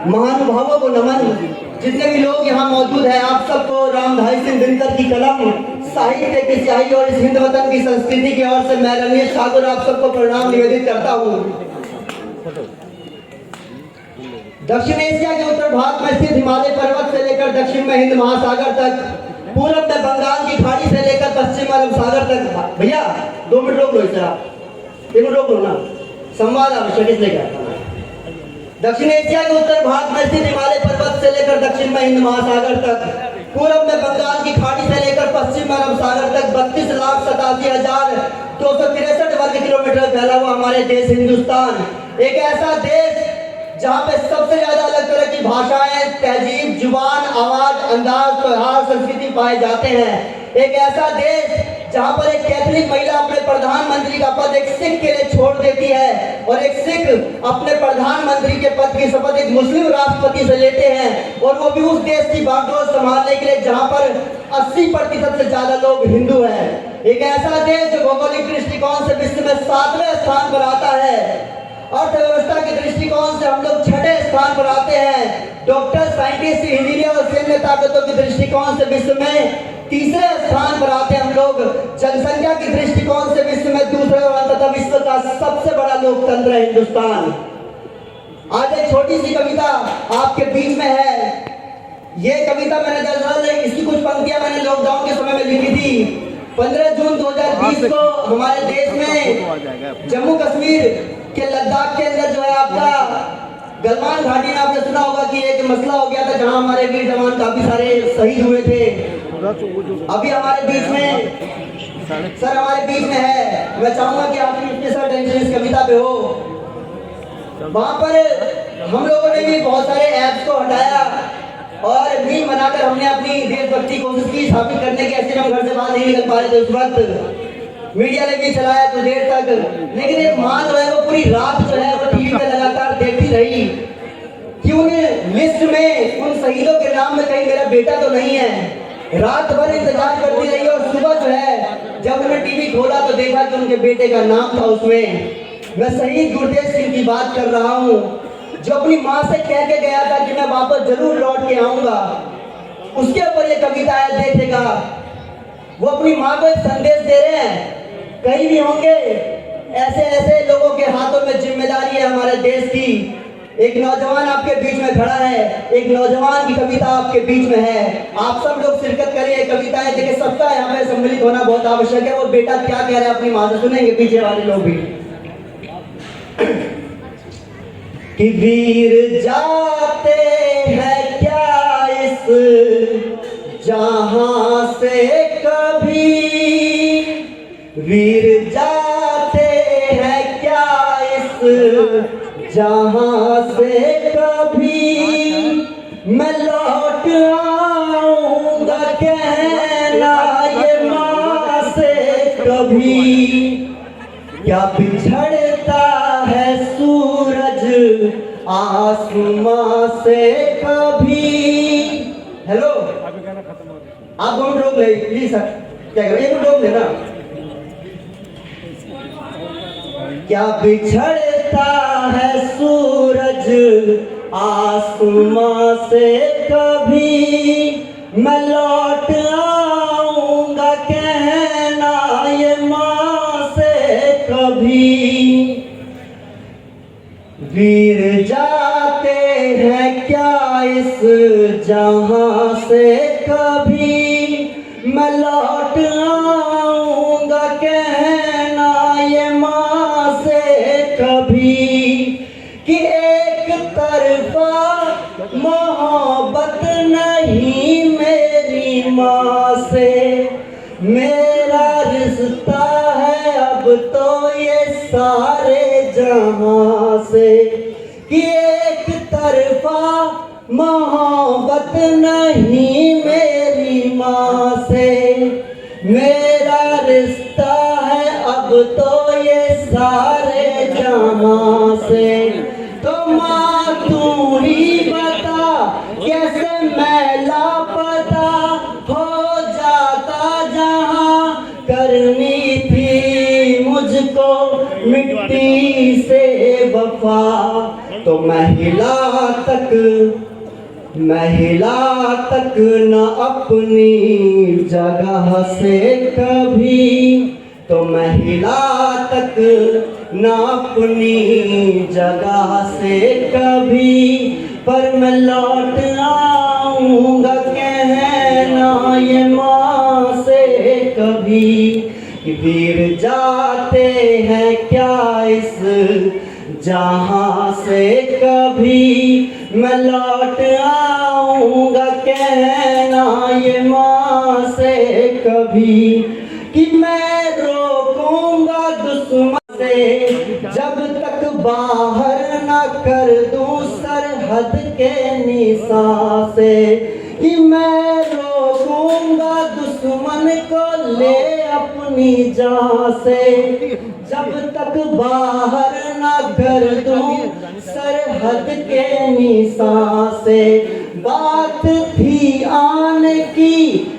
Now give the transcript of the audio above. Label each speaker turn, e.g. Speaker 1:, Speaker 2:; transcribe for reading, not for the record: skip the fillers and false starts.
Speaker 1: महानुभावों को नमन। जितने भी लोग यहाँ मौजूद हैं आप सबको रामधारी सिंह दिनकर की कलम, साहित्य की स्याही और इस हिंद वतन की संस्कृति की ओर से मैं रमेश ठाकुर आप सबको प्रणाम निवेदित करता हूँ। दक्षिण एशिया के उत्तर भाग में स्थित हिमालय पर्वत से लेकर दक्षिण में हिंद महासागर तक, पूरब में बंगाल की खाड़ी से लेकर पश्चिम अरब सागर तक। भैया 2 मिनट रोक लो, इसे आप 1 मिनट रोक लो ना, संवाद आवश्यक इसलिए कहता हूं। दक्षिण एशिया के उत्तर भाग में स्थित हिमालय पर्वत से लेकर दक्षिण में हिंद महासागर तक, पूरब में बंगाल की खाड़ी से लेकर पश्चिम अरब सागर तक 32,87,263 वर्ग किलोमीटर फैला हुआ हमारे देश हिंदुस्तान एक ऐसा देश जहाँ पे सबसे ज्यादा अलग तरह की भाषाएं, तहजीब, जुबान, आवाज, अंदाज, त्योहार, संस्कृति पाए जाते हैं। एक ऐसा देश जहाँ पर एक कैथोलिक महिला अपने प्रधानमंत्री का पद एक सिख के लिए छोड़ देती है और एक सिख अपने प्रधानमंत्री के पद की शपथ एक मुस्लिम राष्ट्रपति से लेते हैं, और वो भी उस देश की बागडोर संभालने के लिए जहाँ पर 80% से ज्यादा लोग हिंदू हैं। एक ऐसा देश जो भौगोलिक दृष्टिकोण से विश्व में 7वें स्थान पर आता है, अर्थव्यवस्था के दृष्टिकोण से हम लोग 6ठे स्थान पर आते हैं, डॉक्टर, साइंटिस्ट, इंजीनियर और सैन्य ताकतों के दृष्टिकोण से विश्व में 3रे स्थान पर आते हैं हम लोग, जनसंख्या के दृष्टिकोण से विश्व में 2रे और अंततः विश्व का सबसे बड़ा लोकतंत्र है हिंदुस्तान। आज एक छोटी सी कविता आपके बीच में है। ये कविता मैंने दरअसल इसकी कुछ पंक्तियां मैंने लॉकडाउन के समय में लिखी थी। 15 जून 2020 को हमारे देश में जम्मू कश्मीर के लद्दाख के अंदर जो है आपका गलवान घाटी में आपने सुना होगा कि एक मसला हो गया था जहां हमारे वीर जवान काफी सारे शहीद हुए थे। अभी हमारे बीच में सर हमारे बीच में है, मैं चाहूंगा कि आपकी इतने सारे टेंशन इस कविता पे हो। वहां पर हम लोगों ने भी बहुत सारे ऐप्स को हटाया और मीम बनाकर हमने अपनी देशभक्ति कोशिश की स्थापित करने की। ऐसे हम घर से बाहर नहीं निकल पा रहे थे उस वक्त, मीडिया ने भी चलाया कुछ देर तक, लेकिन एक मां जो है वो पूरी रात जो है वो टीवी पे लगातार देखती रही कि उन लिस्ट में उन शहीदों के नाम में कहीं मेरा बेटा तो नहीं है। रात भर इंतजार करती रही और सुबह जो है जब उन्होंने टीवी खोला तो देखा कि उनके बेटे का नाम था उसमें। मैं शहीद गुरदेव सिंह की बात कर रहा हूँ जो अपनी माँ से कह के गया था कि मैं वापस जरूर लौट के आऊंगा। उसके ऊपर ये कविता है, देखेगा। वो अपनी माँ को एक संदेश दे रहे हैं, कहीं भी होंगे ऐसे ऐसे लोगों के हाथों में जिम्मेदारी है हमारे देश की। एक नौजवान आपके बीच में खड़ा है, एक नौजवान की कविता आपके बीच में है। आप सब लोग शिरकत करिए, कविताएं देखिए, सबका यहाँ पे सम्मिलित होना बहुत आवश्यक है। वो बेटा क्या कह रहा है अपनी माँ से सुनेंगे पीछे वाले लोग भी। कि वीर जाते हैं क्या इस जहां से कभी, वीर जाते हैं क्या इस जहां से कभी, मैं लौट आऊंगा कहना ये माँ से कभी। क्या बिछड़ता है सूरज आसमां से कभी। हेलो, आप 2 मिनट रोक ले प्लीज सर, क्या करें 1 मिनट रोक लेना। क्या बिछड़ता है सूरज आसमां से कभी, मैं लौट आऊंगा कहना ये माँ से कभी। वीर जाते हैं क्या इस जहां से कभी, मैं लौट आऊंगा कहना ये माँ से कभी। कि एक तरफा मोहब्बत नहीं मेरी माँ से, मेरा रिश्ता है अब तो ये सारे जहां से। कि एक तरफा मोहब्बत नहीं मेरी माँ से, मेरा रिश्ता है अब तो ये सारे जहां से। तो माँ तू ही बता कैसे मैं लापता हो जाता जहां करनी थी मुझको मिट्टी से वफा। तो महिला तक महिला तक न अपनी जगह से कभी, तो महिला तक न अपनी जगह से कभी, पर मैं लौट आऊंगा कहना ये माँ से कभी, कि वीर जाते हैं क्या इस जहाँ से कभी, मैं लौट आऊंगा कहना ये माँ से कभी, कि मैं रोकूंगा दुश्मन से जब तक बाहर न कर दूं सरहद के निशान से, कि मैं रोकूंगा दुश्मन को ले अपनी जान से जब तक बाहर न कर दूं सरहद के निशान से। बात थी आने की